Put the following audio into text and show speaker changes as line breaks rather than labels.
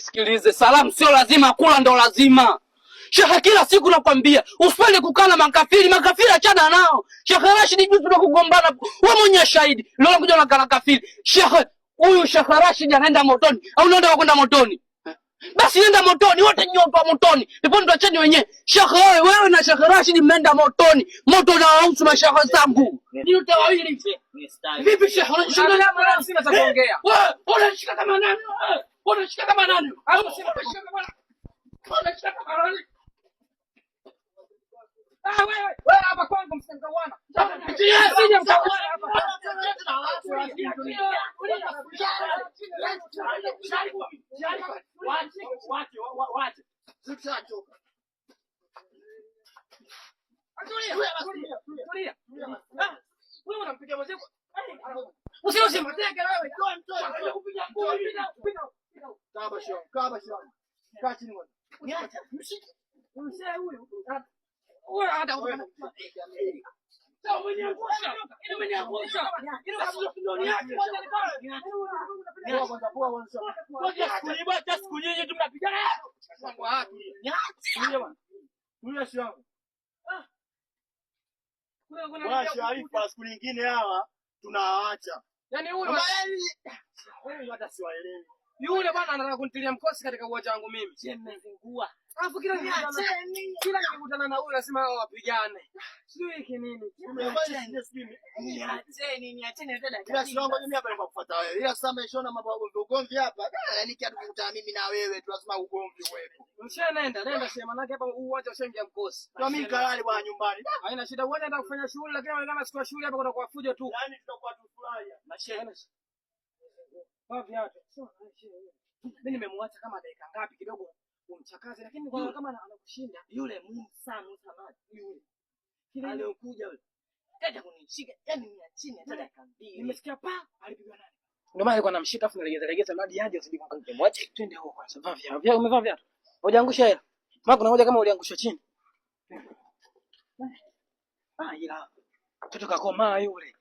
Sikilize, salamu sio lazima, kula ndo lazima. Shehe, kila siku nakwambia usipende kukaa na makafiri. Makafiri achana nao. Shehe Rashid juzi tunakugombana, wewe mwenyewe shahidi. Leo unakuja na kana kafiri. Shehe, huyu Shehe Rashid anaenda motoni au unaenda kwenda motoni? Basi nenda motoni, wote nyoto motoni. Ndipo ndo acheni wenyewe. Shehe wewe na Shehe Rashid mmeenda motoni. Moto na wahusu mashehe zangu. Ni wote wawili. Vipi Shehe? Unashika kama sina za kuongea. Wewe unashika kama nani? Unashika kama nani? Au sina kushika kama nani? Unashika kama nani? Wewe hapa kwangu msengauana. Sije mtawana hapa. Wache. Tulia. Wewe unampiga mzee. Usioshe mateke wewe. Kaba shamba. Kaa chini wewe. Niacha. Mzee huyu. Wewe hata wewe. Sasa umeniangusha. Umeniangusha. Ndio yake. Kwa siku nyinyi tu mnapigana. Tulia shamba. Wewe Sharifa, siku nyingine hawa tunawaacha. Yaani huyu wewe hata siwaelewi. Yule bwana anataka kunitilia mkosi katika uwanja wangu mimi. Je, mmezingua. Alafu kila nikikutana na huyu lazima hao wapigane. Sijui hiki nini. Niacheni tena. Kila shongo mimi hapa niko kufuata wewe. Ila sasa umeshaona mambo ya ugomvi hapa. Yaani kiatu kukutana mimi na wewe tu lazima ugomvi uwepo. Nenda sema nake hapa uwanja ushaingia mkosi. Kwa mimi kalali bwana nyumbani. Haina shida, uwanja nataka kufanya shughuli lakini wanaonekana siku ya shughuli hapa kuna kwa fujo tu. Yaani tutakuwa tufurahi. Na shehe. Mimi nimemwacha kama dakika ngapi kidogo umchakaze, lakini kwa kama anakushinda yule Musa maji yule. Kile aliokuja yule. Kaja kunishika, yani niachini hata dakika mbili. Nimesikia pa alipigwa nani? Ndio maana alikuwa anamshika afu nalegeza maji aje usije kumwacha. Twende huko kwanza. Vaa umevaa viatu. Hujaangusha hela. Maana kuna moja kama uliangusha chini. Ila. Mtoto kakomaa yule.